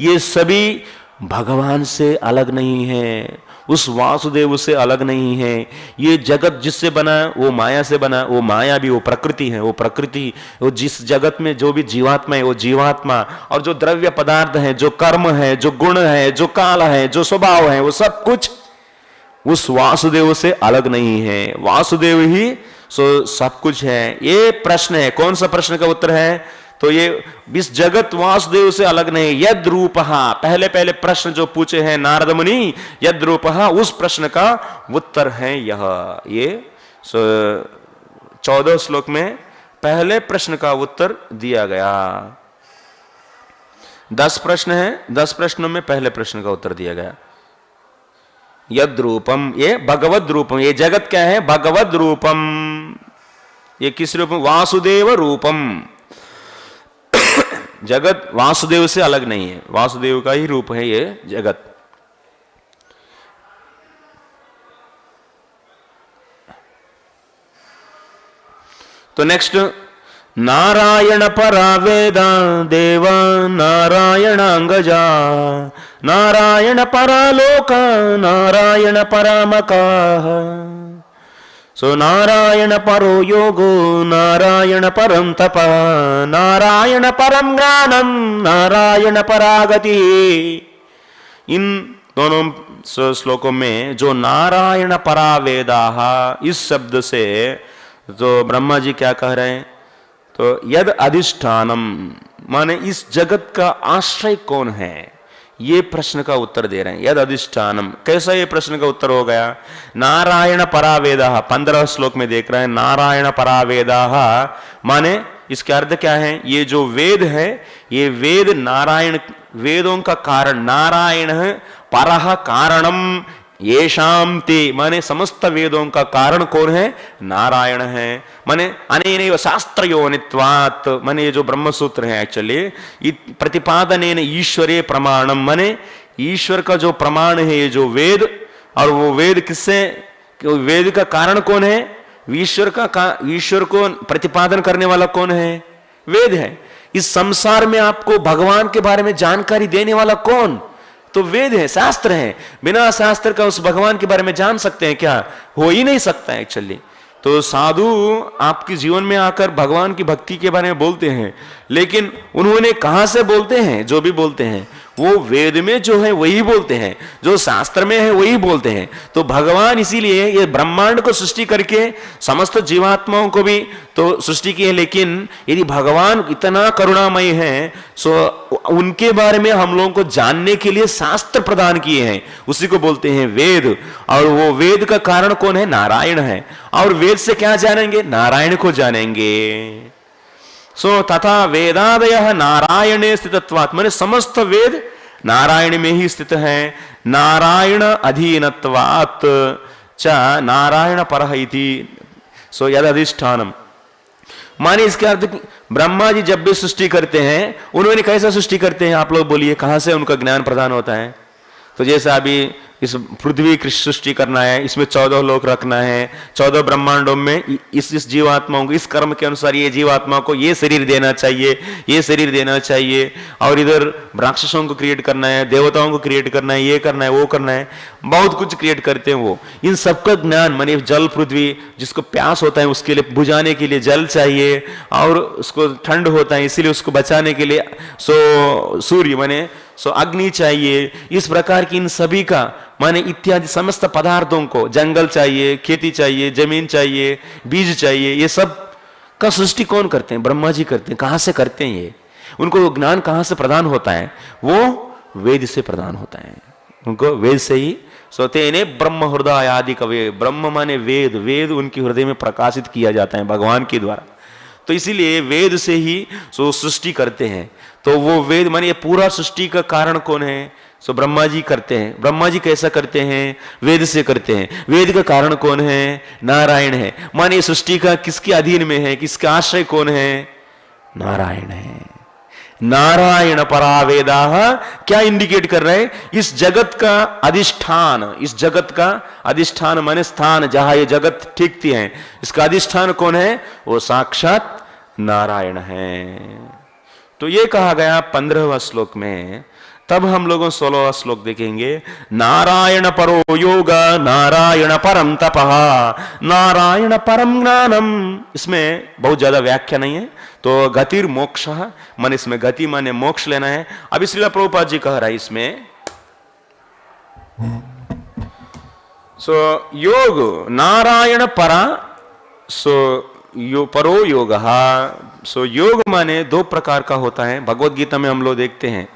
ये सभी भगवान से अलग नहीं है, उस वासुदेव से अलग नहीं है। ये जगत जिससे बना वो माया से बना, वो माया भी वो प्रकृति है, वो प्रकृति, वो जिस जगत में जो भी जीवात्मा है वो जीवात्मा, और जो द्रव्य पदार्थ है, जो कर्म है, जो गुण है, जो काल है, जो स्वभाव है, वो सब कुछ उस वासुदेव से अलग नहीं है। वासुदेव ही सो सब कुछ है। ये प्रश्न है, कौन सा प्रश्न का उत्तर है? तो ये इस जगत वासुदेव से अलग नहीं। यद रूपहा, पहले पहले प्रश्न जो पूछे हैं नारद मुनि, यद रूपहा, उस प्रश्न का उत्तर है यह। ये 14 श्लोक में पहले प्रश्न का उत्तर दिया गया। 10 प्रश्न है, 10 प्रश्नों में पहले प्रश्न का उत्तर दिया गया। यद रूपम, ये भगवद रूपम, ये जगत क्या है? भगवद रूपम। ये किस रूपम? वासुदेव रूपम। जगत वासुदेव से अलग नहीं है, वासुदेव का ही रूप है ये जगत। तो नेक्स्ट, नारायण परा वेदा देवा नारायणांगजा, नारायण परा लोका नारायण परामका। सो नारायण परो योगो नारायण परम तप, नारायण परम ज्ञानम नारायण परागति। इन दोनों श्लोकों में जो नारायण परा वेदाः, इस शब्द से तो ब्रह्मा जी क्या कह रहे हैं? तो यद अधिष्ठानम, माने इस जगत का आश्रय कौन है, ये प्रश्न का उत्तर दे रहे हैं। यद अधिष्ठानम, कैसा ये प्रश्न का उत्तर हो गया? नारायण परावेदाः, 15 श्लोक में देख रहे हैं, नारायण परावेदाः माने इसके अर्थ क्या है? ये जो वेद है, ये वेद नारायण, वेदों का कारण, नारायण परः कारणम येषां ते, माने समस्त वेदों का कारण कौन है? नारायण है। माने अनेनैव शास्त्रयोनित्वात्, माने ये जो ब्रह्म सूत्र है एक्चुअली, प्रतिपादनेन ईश्वरे प्रमाणम, माने ईश्वर का जो प्रमाण है ये जो वेद, और वो वेद किससे, वेद का कारण कौन है? ईश्वर ईश्वर को प्रतिपादन करने वाला कौन है? वेद है। इस संसार में आपको भगवान के बारे में जानकारी देने वाला कौन? तो वेद है, शास्त्र है। बिना शास्त्र का उस भगवान के बारे में जान सकते हैं क्या? हो ही नहीं सकता है एक्चुअली। तो साधु आपके जीवन में आकर भगवान की भक्ति के बारे में बोलते हैं, लेकिन उन्होंने कहां से बोलते हैं? जो भी बोलते हैं वो वेद में जो है वही बोलते हैं, जो शास्त्र में है वही बोलते हैं। तो भगवान इसीलिए ये ब्रह्मांड को सृष्टि करके समस्त जीवात्माओं को भी तो सृष्टि की है, लेकिन यदि भगवान इतना करुणामय है सो उनके बारे में हम लोगों को जानने के लिए शास्त्र प्रदान किए हैं, उसी को बोलते हैं वेद। और वो वेद का कारण कौन है? नारायण है। और वेद से क्या जानेंगे? नारायण को जानेंगे। सो तथा वेदादयः नारायणे स्थितत्वात्, माने समस्त वेद नारायण में ही स्थित है। नारायण अधीनत्वात् च नारायण परः इति। सो यद अधिष्ठानम, माने इसके अर्थ ब्रह्मा जी जब भी सृष्टि करते हैं, उन्होंने कैसा सृष्टि करते हैं? आप लोग बोलिए, कहां से उनका ज्ञान प्रदान होता है? तो जैसा अभी इस पृथ्वी की सृष्टि करना है, इसमें 14 लोक रखना है, 14 ब्रह्मांडों में इस जीवात्माओं को, इस कर्म के अनुसार ये जीवात्मा को ये शरीर देना चाहिए, ये शरीर देना चाहिए, और इधर राक्षसों को क्रिएट करना है, देवताओं को क्रिएट करना है, ये करना है, वो करना है, बहुत कुछ क्रिएट करते हैं वो। इन सबका ज्ञान, माने जल पृथ्वी, जिसको प्यास होता है उसके लिए बुझाने के लिए जल चाहिए, और उसको ठंड होता है इसीलिए उसको बचाने के लिए सूर्य माने अग्नि चाहिए। इस प्रकार की इन सभी का माने इत्यादि समस्त पदार्थों को, जंगल चाहिए, खेती चाहिए, जमीन चाहिए, बीज चाहिए, ये सब का सृष्टि कौन करते हैं? ब्रह्मा जी करते हैं। कहां से करते हैं ये? उनको ज्ञान कहां से प्रदान होता है? वो वेद से प्रदान होता है, उनको वेद से ही। तेने ब्रह्म हृदय आदि कवे, ब्रह्म माने वेद, वेद उनके हृदय में प्रकाशित किया जाता है भगवान के द्वारा। तो इसीलिए वेद से ही सृष्टि करते हैं। तो वो वेद माने पूरा सृष्टि का कारण कौन है? ब्रह्मा जी करते हैं। ब्रह्मा जी कैसा करते हैं? वेद से करते हैं। वेद का कारण कौन है? नारायण है। माने सृष्टि का किसके अधीन में है? किसका आश्रय कौन है? नारायण है। नारायण परा वेदाः क्या इंडिकेट कर रहे हैं? इस जगत का अधिष्ठान, इस जगत का अधिष्ठान माने स्थान, जहां ये जगत टिकती है, इसका अधिष्ठान कौन है? वो साक्षात नारायण है। तो ये कहा गया 15वें श्लोक में। तब हम लोगों 16वां श्लोक देखेंगे। नारायण परो योग नारायण परम तपः नारायण परम ज्ञानम। इसमें बहुत ज्यादा व्याख्या नहीं है। तो गतिर मोक्ष, मन इसमें गति माने मोक्ष लेना है। अब श्रील प्रभुपाद जी कह रहा है इसमें योग नारायण परा सो परो योग, सो योग माने दो प्रकार का होता है। भगवत गीता में हम लोग देखते हैं,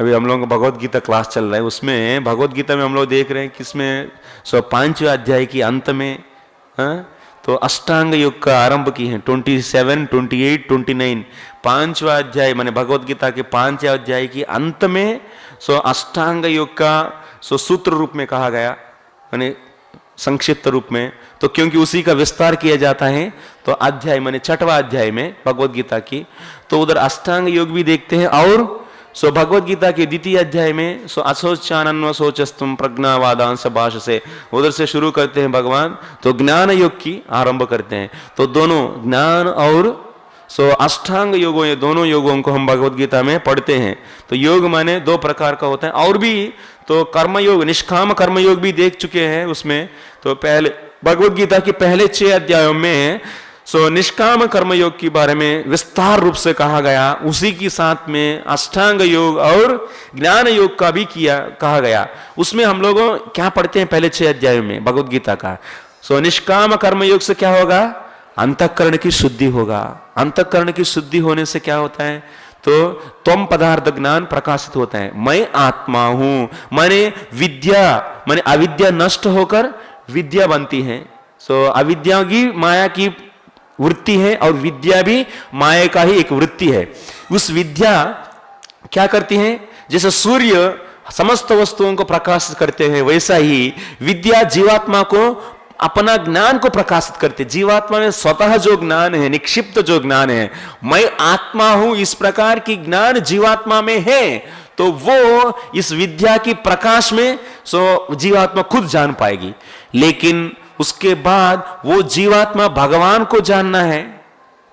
अभी हम लोगों का भगवत गीता क्लास चल रहा है, उसमें भगवत गीता में हम लोग देख रहे हैं किसमें 5वें अध्याय की अंत में तो अष्टांग योग का आरंभ की है। 27, 28, 29 5वां अध्याय माने भगवत गीता के 5वें अध्याय की अंत में अष्टांग योग का सूत्र रूप में कहा गया, माने संक्षिप्त रूप में। तो क्योंकि उसी का विस्तार किया जाता है तो अध्याय माने 6वां अध्याय में भगवत गीता की, तो उधर अष्टांग योग भी देखते हैं। और भगवत गीता के द्वितीय अध्याय में असोचानन्व सोचस्तुम प्रज्ञावादांश भाष से उधर से शुरू करते हैं भगवान, तो ज्ञान योग की आरंभ करते हैं। तो दोनों ज्ञान और अष्टांग योगों, ये दोनों योगों को हम भगवत गीता में पढ़ते हैं। तो योग माने दो प्रकार का होता है। और भी तो कर्मयोग, निष्काम कर्मयोग भी देख चुके हैं उसमें। तो पहले भगवत गीता के पहले 6 अध्यायों में निष्काम कर्मयोग के बारे में विस्तार रूप से कहा गया, उसी के साथ में अष्टांग योग और ज्ञान योग का भी कहा गया। उसमें हम लोग क्या पढ़ते हैं पहले 6 अध्यायों में भगवत गीता का। निष्काम कर्मयोग से क्या होगा? अंतःकरण की शुद्धि होगा। अंतःकरण की शुद्धि होने से क्या होता है? तो त्वम पदार्थ ज्ञान प्रकाशित होता है। मैं आत्मा हूं, माने विद्या, माने अविद्या नष्ट होकर विद्या बनती है। अविद्या की माया की वृत्ति है और विद्या भी माया का ही एक वृत्ति है। उस विद्या क्या करती है? जैसे सूर्य समस्त वस्तुओं को प्रकाशित करते हैं, वैसा ही विद्या जीवात्मा को अपना ज्ञान को प्रकाशित करते। जीवात्मा में स्वतः जो ज्ञान है, निक्षिप्त जो ज्ञान है, मैं आत्मा हूं, इस प्रकार की ज्ञान जीवात्मा में है, तो वो इस विद्या की प्रकाश में जीवात्मा खुद जान पाएगी। लेकिन उसके बाद वो जीवात्मा भगवान को जानना है।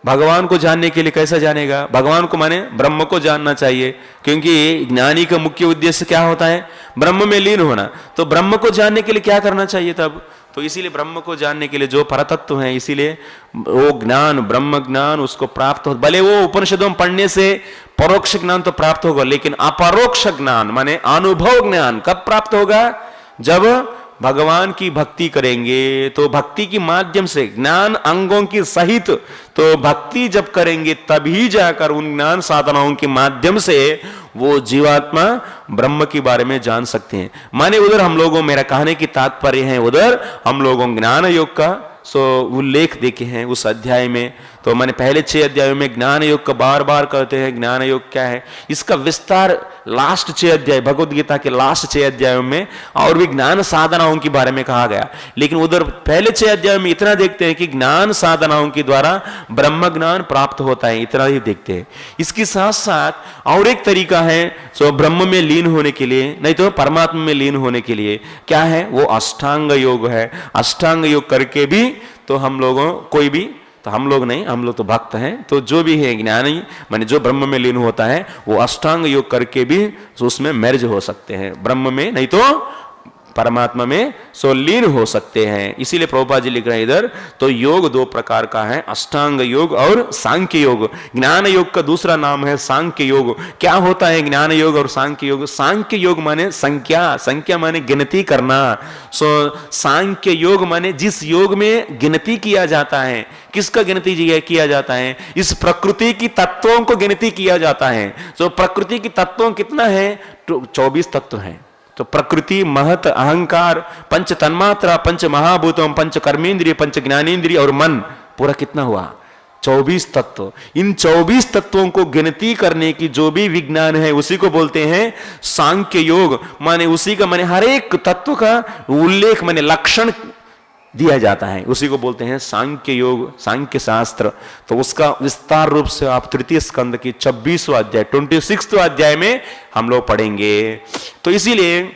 भगवान को जानने के लिए कैसा जानेगा? भगवान को माने ब्रह्म को जानना चाहिए, क्योंकि ज्ञानी का मुख्य उद्देश्य क्या होता है? ब्रह्म में लीन होना। तो ब्रह्म को जानने के लिए क्या करना चाहिए तब? तो इसीलिए ब्रह्म को जानने के लिए जो परतत्व है, इसीलिए वो ज्ञान, ब्रह्म ज्ञान उसको प्राप्त हो। भले वो उपनिषदों में पढ़ने से परोक्ष ज्ञान तो प्राप्त होगा, लेकिन अपरोक्ष ज्ञान माने अनुभव ज्ञान कब प्राप्त होगा? जब भगवान की भक्ति करेंगे, तो भक्ति के माध्यम से ज्ञान अंगों की सहित, तो भक्ति जब करेंगे तभी जाकर उन ज्ञान साधनाओं के माध्यम से वो जीवात्मा ब्रह्म के बारे में जान सकते हैं। माने उधर हम लोगों, मेरा कहने की तात्पर्य है, उधर हम लोगों ज्ञान योग का उल्लेख देखे हैं उस अध्याय में। तो मैंने पहले 6 अध्यायों में ज्ञान योग का बार बार कहते हैं ज्ञान योग क्या है, इसका विस्तार लास्ट 6 अध्याय भगवत गीता के लास्ट 6 अध्यायों में और भी ज्ञान साधनाओं के बारे में कहा गया। लेकिन उधर पहले 6 अध्यायों में इतना देखते हैं कि ज्ञान साधनाओं के द्वारा ब्रह्म ज्ञान प्राप्त होता है, इतना ही देखते हैं। इसके साथ साथ और एक तरीका है ब्रह्म में लीन होने के लिए, नहीं तो परमात्मा में लीन होने के लिए, क्या है? वो अष्टांग योग है। अष्टांग योग करके भी तो हम लोगों, कोई भी, तो हम लोग नहीं, हम लोग तो भक्त हैं, तो जो भी है ज्ञानी माने जो ब्रह्म में लीन होता है, वो अष्टांग योग करके भी उसमें मर्ज हो सकते हैं ब्रह्म में, नहीं तो परमात्मा में लीन हो सकते हैं। इसीलिए प्रभुपाद जी लिख रहे हैं इधर, तो योग 2 प्रकार का है, अष्टांग योग और सांख्य योग। ज्ञान योग का दूसरा नाम है सांख्य योग। क्या होता है ज्ञान योग और सांख्य योग? सांख्य योग माने संख्या, संख्या माने गिनती करना। सांख्य योग माने जिस योग में गिनती किया जाता है। किसका गिनती किया जाता है? इस प्रकृति की तत्वों को गिनती किया जाता है। प्रकृति की तत्वों कितना है? 24 तत्व हैं। तो प्रकृति, महत, अहंकार, पंच तन्मात्रा, पंच महाभूतों, पंच कर्मेंद्रिय, पंच ज्ञानेंद्रिय और मन, पूरा कितना हुआ? 24 तत्व। इन 24 तत्वों को गिनती करने की जो भी विज्ञान है उसी को बोलते हैं सांख्य योग। माने उसी का माने हर एक तत्व का उल्लेख माने लक्षण दिया जाता है, उसी को बोलते हैं सांख्य योग, सांख्य शास्त्र। तो उसका विस्तार रूप से आप तृतीय स्कंद की 26वां अध्याय 26वां अध्याय में हम लोग पढ़ेंगे। तो इसीलिए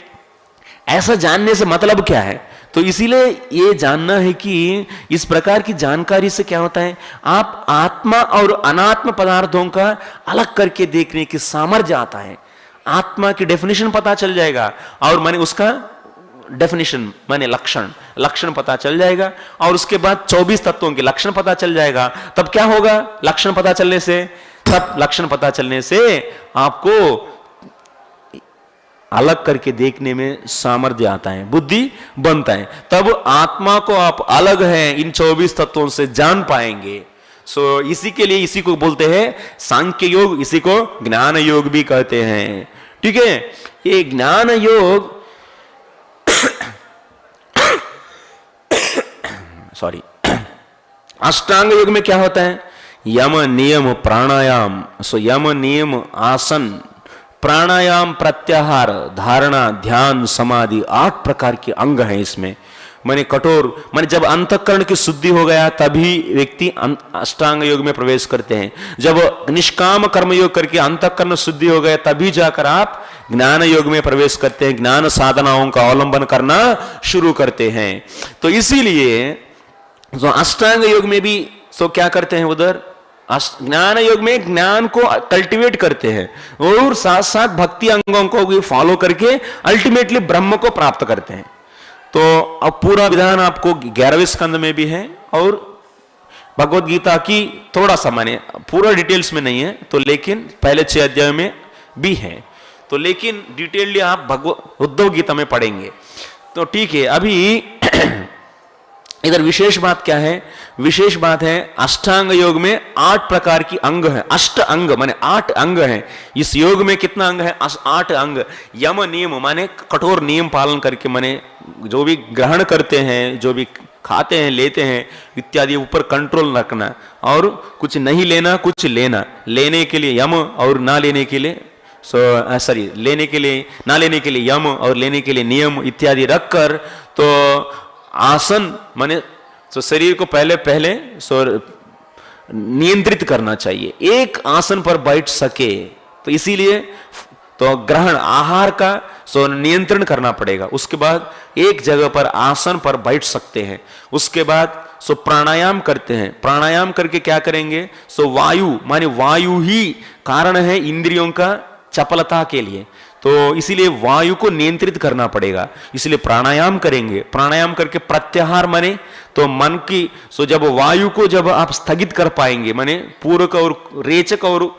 ऐसा जानने से मतलब क्या है? तो इसीलिए ये जानना है कि इस प्रकार की जानकारी से क्या होता है, आप आत्मा और अनात्म पदार्थों का अलग करके देखने की सामर्थ्य आता है। आत्मा की डेफिनेशन पता चल जाएगा और माने उसका डेफिनेशन माने लक्षण, लक्षण पता चल जाएगा और उसके बाद 24 तत्वों के लक्षण पता चल जाएगा। तब क्या होगा? लक्षण पता चलने से, तब लक्षण पता चलने से आपको अलग करके देखने में सामर्थ्य आता है, बुद्धि बनता है, तब आत्मा को आप अलग है इन 24 तत्वों से जान पाएंगे। सो इसी के लिए इसी को बोलते हैं सांख्य योग, इसी को ज्ञान योग भी कहते हैं। ठीक है, ये ज्ञान योग सॉरी अष्टांग योग में क्या होता है? यम नियम प्राणायाम। सो यम नियम आसन, प्राणायाम, प्रत्याहार, धारणा, ध्यान, समाधि, 8 प्रकार के अंग हैं इसमें। माने कठोर, माने जब अंतःकरण की शुद्धि हो गया तभी व्यक्ति अष्टांग योग में प्रवेश करते हैं। जब निष्काम कर्म योग करके अंतःकरण शुद्धि हो गया तभी जाकर आप ज्ञान योग में प्रवेश करते हैं, ज्ञान साधनाओं का अवलंबन करना शुरू करते हैं। तो इसीलिए तो अष्टांग योग में भी तो क्या करते हैं, उधर ज्ञान योग में ज्ञान को कल्टीवेट करते हैं और साथ साथ भक्ति अंगों को भी फॉलो करके अल्टीमेटली ब्रह्म को प्राप्त करते हैं। तो अब पूरा विधान आपको 11वें स्कंद में भी है और भगवत गीता की थोड़ा सा माने पूरा डिटेल्स में नहीं है तो, लेकिन पहले 6 अध्याय में भी है तो, लेकिन डिटेलली आप उद्धव गीता में पढ़ेंगे। तो ठीक है, अभी इधर विशेष बात क्या है? विशेष बात है अष्टांग योग में 8 प्रकार की अंग है। अष्ट अंग माने 8 अंग हैं इस योग में। कितना अंग है? 8 अंग। यम नियम माने कठोर नियम पालन करके, माने जो भी ग्रहण करते हैं, जो भी खाते हैं, लेते हैं इत्यादि ऊपर कंट्रोल रखना, और कुछ नहीं लेना, कुछ लेना। लेने के लिए यम और ना लेने के लिए लेने के लिए ना लेने के लिए यम और लेने के लिए नियम इत्यादि रखकर, तो आसन माने तो शरीर को पहले नियंत्रित करना चाहिए, एक आसन पर बैठ सके। तो इसीलिए तो ग्रहण आहार का नियंत्रण करना पड़ेगा। उसके बाद एक जगह पर आसन पर बैठ सकते हैं। उसके बाद प्राणायाम करते हैं। प्राणायाम करके क्या करेंगे? वायु माने वायु ही कारण है इंद्रियों का चपलता के लिए, तो इसीलिए वायु को नियंत्रित करना पड़ेगा। इसलिए प्राणायाम करेंगे। प्राणायाम करके प्रत्याहार माने तो मन की जब वायु को जब आप स्थगित कर पाएंगे, माने पूरक और रेचक और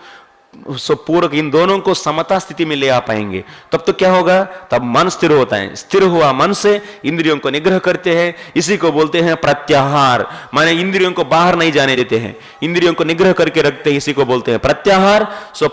पूरक इन दोनों को समता स्थिति में ले आ पाएंगे, तब तो क्या होगा? तब मन स्थिर होता है। स्थिर हुआ मन से इंद्रियों को निग्रह करते हैं। इसी को बोलते हैं प्रत्याहार, माने इंद्रियों को बाहर नहीं जाने देते हैं, इंद्रियों को निग्रह करके रखते हैं। इसी को बोलते हैं प्रत्याहार।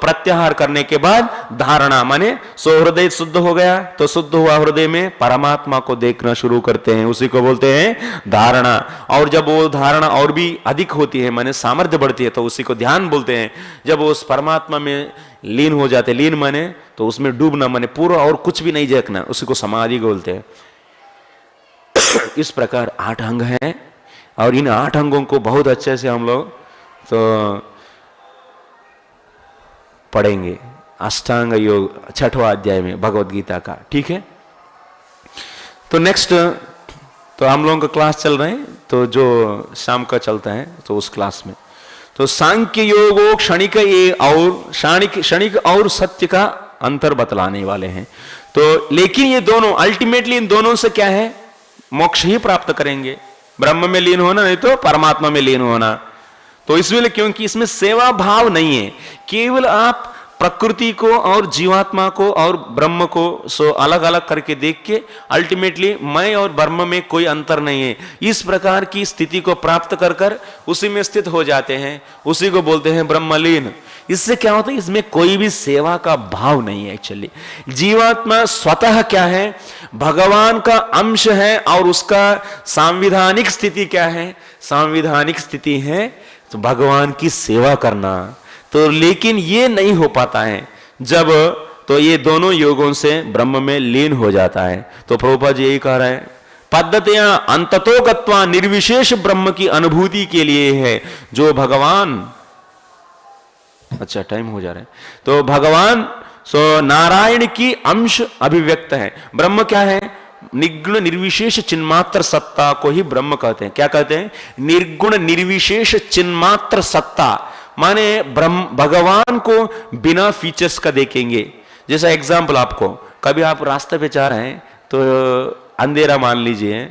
प्रत्याहार करने के बाद धारणा माने हृदय शुद्ध हो गया, तो शुद्ध हुआ हृदय में परमात्मा को देखना शुरू करते हैं। उसी को बोलते हैं धारणा। और जब वो धारणा और भी अधिक होती है, माने सामर्थ्य बढ़ती है, तो उसी को ध्यान बोलते हैं। जब उस परमात्मा में लीन हो जाते, लीन माने तो उसमें डूबना, माने पूरा और कुछ भी नहीं देखना, उसी को समाधि बोलते हैं। इस प्रकार 8 अंग हैं और इन 8 अंगों को बहुत अच्छे से हम लोग तो पढ़ेंगे। अष्टांग योग 6वां अध्याय में भगवत गीता का। ठीक है, तो नेक्स्ट तो हम लोगों का क्लास चल रहे हैं, तो जो शाम का चलता है तो उस क्लास में तो सांख्य योगो क्षणिक क्षणिक और सत्य का अंतर बतलाने वाले हैं। तो लेकिन ये दोनों अल्टीमेटली इन दोनों से क्या है? मोक्ष ही प्राप्त करेंगे। ब्रह्म में लीन होना, नहीं तो परमात्मा में लीन होना। तो इसमें क्योंकि इसमें सेवा भाव नहीं है, केवल आप प्रकृति को और जीवात्मा को और ब्रह्म को अलग अलग करके देख के अल्टीमेटली मैं और ब्रह्म में कोई अंतर नहीं है, इस प्रकार की स्थिति को प्राप्त कर कर उसी में स्थित हो जाते हैं। उसी को बोलते हैं ब्रह्मलीन। इससे क्या होता है? इसमें कोई भी सेवा का भाव नहीं है। एक्चुअली जीवात्मा स्वतः क्या है? भगवान का अंश है। और उसका सांविधानिक स्थिति क्या है? सांविधानिक स्थिति है तो भगवान की सेवा करना। तो लेकिन ये नहीं हो पाता है जब तो ये दोनों योगों से ब्रह्म में लीन हो जाता है। तो प्रभुपाद जी यही कह रहे हैं, पद्धतियां अंततो गत्वा निर्विशेष ब्रह्म की अनुभूति के लिए है। जो भगवान, अच्छा टाइम हो जा रहा है, तो भगवान नारायण की अंश अभिव्यक्त है। ब्रह्म क्या है? निर्गुण निर्विशेष चिन्मात्र सत्ता को ही ब्रह्म कहते हैं। क्या कहते हैं? निर्गुण निर्विशेष चिन्मात्र सत्ता, माने ब्रह्म भगवान को बिना फीचर्स का देखेंगे। जैसा एग्जाम्पल, आपको कभी आप रास्ते पे जा रहे हैं तो अंधेरा मान लीजिए,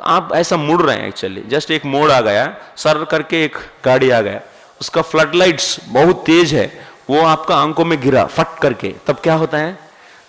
आप ऐसा मुड़ रहे हैं, एक्चुअली जस्ट एक मोड़ आ गया, सर करके एक गाड़ी आ गया, उसका फ्लड लाइट्स बहुत तेज है, वो आपका आंखों में गिरा फट करके, तब क्या होता है?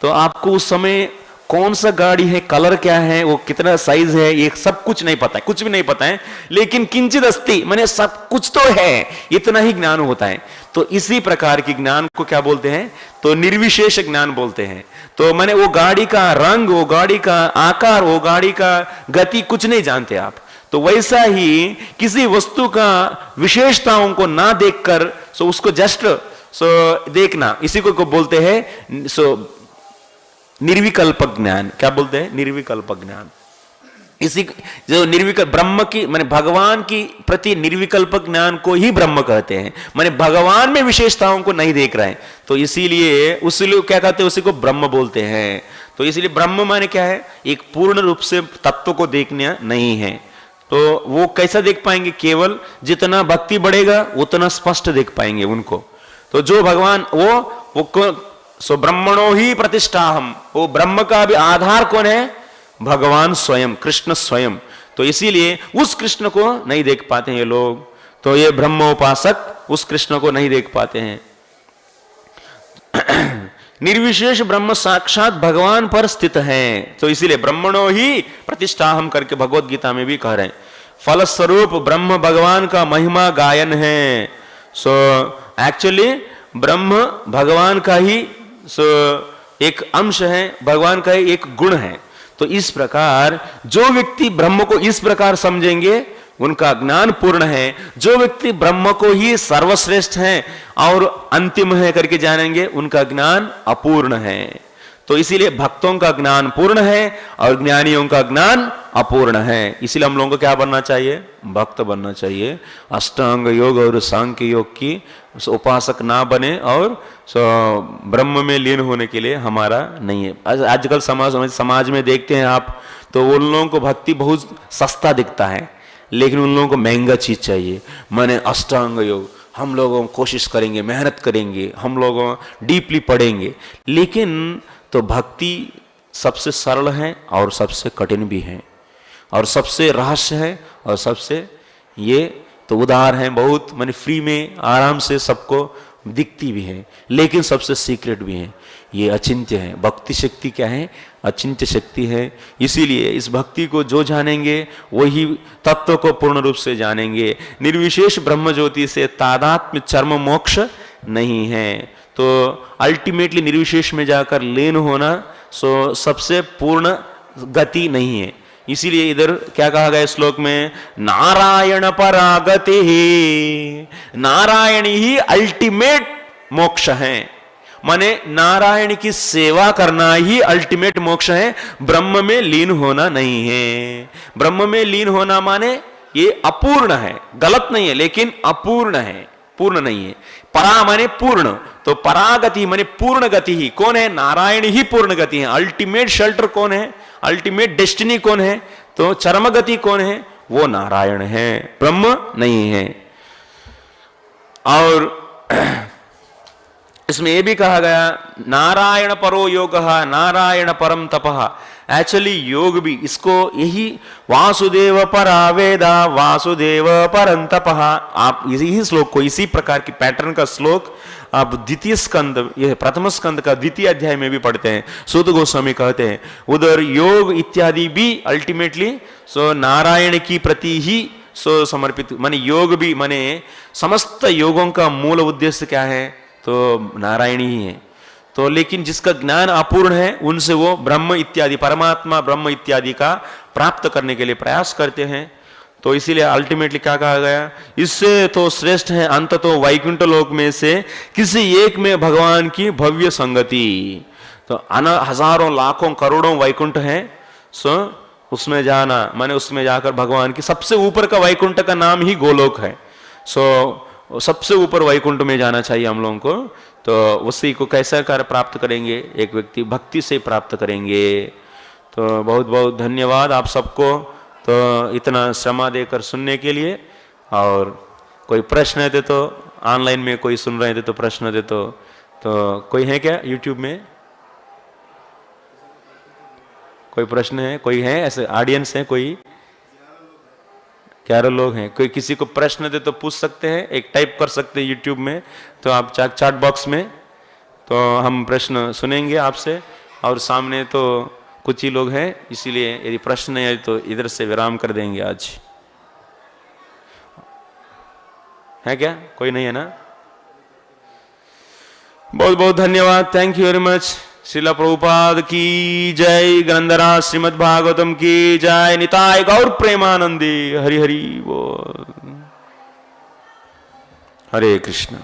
तो आपको उस समय कौन सा गाड़ी है, कलर क्या है, वो कितना साइज है, ये सब कुछ नहीं पता है, कुछ भी नहीं पता है, लेकिन किंचित अस्ति माने सब कुछ तो है, इतना ही ज्ञान होता है। तो इसी प्रकार के ज्ञान को क्या बोलते हैं, तो निर्विशेष ज्ञान बोलते हैं। तो माने वो गाड़ी का रंग, वो गाड़ी का आकार, वो गाड़ी का गति कुछ नहीं जानते आप। तो वैसा ही किसी वस्तु का विशेषताओं को ना देखकर सो उसको जस्ट देखना, इसी को बोलते हैं निर्विकल्प ज्ञान। क्या बोलते हैं, निर्विकल्प ज्ञान। इसी जो निर्विकल्प ब्रह्म की माने भगवान की प्रति निर्विकल्प ज्ञान को ही ब्रह्म कहते हैं, माने भगवान में विशेषताओं को नहीं देख रहे हैं। तो इसीलिए उसलिए क्या कहते हैं, उसी को ब्रह्म बोलते हैं। तो इसलिए ब्रह्म माने क्या है, एक पूर्ण रूप से तत्व को देखना नहीं है। तो वो कैसा देख पाएंगे, केवल जितना भक्ति बढ़ेगा उतना स्पष्ट देख पाएंगे उनको। तो जो भगवान वो सो ब्रह्मणो ही प्रतिष्ठाहम, वो ब्रह्म का भी आधार कौन है, भगवान स्वयं, कृष्ण स्वयं। तो इसीलिए उस कृष्ण को नहीं देख पाते हैं ये लोग। तो ये ब्रह्मोपासक उस कृष्ण को नहीं देख पाते हैं। निर्विशेष ब्रह्म साक्षात भगवान पर स्थित है। तो इसीलिए ब्रह्मणो ही प्रतिष्ठाहम करके भगवत गीता में भी कह रहे हैं। फलस्वरूप ब्रह्म भगवान का महिमा गायन है। सो एक्चुअली ब्रह्म भगवान का ही एक अंश है, भगवान का ही एक गुण है। तो इस प्रकार जो व्यक्ति ब्रह्म को इस प्रकार समझेंगे उनका ज्ञान पूर्ण है। जो व्यक्ति ब्रह्म को ही सर्वश्रेष्ठ है और अंतिम है करके जानेंगे, उनका ज्ञान अपूर्ण है। तो इसीलिए भक्तों का ज्ञान पूर्ण है और ज्ञानियों का ज्ञान अपूर्ण है। इसीलिए हम लोगों को क्या बनना चाहिए, भक्त बनना चाहिए। अष्टांग योग और सांख्य योग की उपासक ना बने और ब्रह्म में लीन होने के लिए हमारा नहीं है। आजकल समाज में देखते हैं आप, तो उन लोगों को भक्ति बहुत सस्ता दिखता है, लेकिन उन लोगों को महंगा चीज चाहिए। माने अष्टांग योग हम लोगों कोशिश करेंगे, मेहनत करेंगे, हम लोगों डीपली पढ़ेंगे, लेकिन तो भक्ति सबसे सरल है और सबसे कठिन भी है और सबसे रहस्य है और सबसे ये तो उदार है, बहुत माने फ्री में आराम से सबको दिखती भी है, लेकिन सबसे सीक्रेट भी है। ये अचिंत्य है। भक्ति शक्ति क्या है, अचिंत्य शक्ति है। इसीलिए इस भक्ति को जो जानेंगे वही तत्व को पूर्ण रूप से जानेंगे। निर्विशेष ब्रह्म ज्योति से तादात्म्य चर्म मोक्ष नहीं है। तो अल्टीमेटली निर्विशेष में जाकर लीन होना सबसे पूर्ण गति नहीं है। इसीलिए इधर क्या कहा गया श्लोक में, नारायण परागति ही, नारायण ही अल्टीमेट मोक्ष है। माने नारायण की सेवा करना ही अल्टीमेट मोक्ष है, ब्रह्म में लीन होना नहीं है। ब्रह्म में लीन होना माने ये अपूर्ण है, गलत नहीं है, लेकिन अपूर्ण है, पूर्ण नहीं है। परा माने पूर्ण, तो परागति माने पूर्ण गति ही कौन है, नारायण ही पूर्ण गति है। अल्टीमेट शेल्टर कौन है, अल्टीमेट डेस्टिनी कौन है, तो चरम गति कौन है, वो नारायण है, ब्रह्म नहीं है। और इसमें यह भी कहा गया, नारायण परो योगः, नारायण परम तपः। एक्चुअली योग भी इसको यही वासुदेव परा वेदा, वासुदेव परम तपः। आप इसी श्लोक को, इसी प्रकार की पैटर्न का श्लोक आप द्वितीय स्कंद, यह प्रथम स्कंद का द्वितीय अध्याय में भी पढ़ते हैं। सूत गोस्वामी कहते हैं उधर योग इत्यादि भी अल्टीमेटली नारायण की प्रति ही समर्पित। माने योग भी माने समस्त योगों का मूल उद्देश्य क्या है, तो नारायण ही है। तो लेकिन जिसका ज्ञान अपूर्ण है उनसे वो ब्रह्म इत्यादि, परमात्मा ब्रह्म इत्यादि का प्राप्त करने के लिए प्रयास करते हैं। तो इसीलिए अल्टीमेटली क्या कहा गया, इससे तो श्रेष्ठ है अंत तो वैकुंठ लोक में से किसी एक में भगवान की भव्य संगति। तो हजारों लाखों करोड़ों वैकुंठ है, उसमें जाना माने उसमें जाकर भगवान की सबसे ऊपर का वैकुंठ का नाम ही गोलोक है। सबसे ऊपर वैकुंठ में जाना चाहिए हम लोगों को। तो उसी को कैसा कर प्राप्त करेंगे, एक व्यक्ति भक्ति से प्राप्त करेंगे। तो बहुत बहुत धन्यवाद आप सबको, तो इतना श्रमा देकर सुनने के लिए। और कोई प्रश्न थे तो ऑनलाइन में कोई सुन रहे थे तो प्रश्न थे तो कोई है क्या यूट्यूब में, कोई प्रश्न है, कोई है ऐसे ऑडियंस है, कोई 11 लोग हैं, कोई किसी को प्रश्न दे तो पूछ सकते हैं, एक टाइप कर सकते हैं यूट्यूब में, तो आप चैट बॉक्स में, तो हम प्रश्न सुनेंगे आपसे। और सामने तो कुछ ही लोग हैं, इसीलिए यदि प्रश्न नहीं है तो इधर से विराम कर देंगे। आज है क्या? कोई नहीं है ना? बहुत बहुत धन्यवाद। Thank you very much. Srila Prabhupada की जय। ग्रंथराज श्रीमद् भागवतम की जय। निताय गौर प्रेमानंदी। हरि हरि बोल। हरे कृष्ण।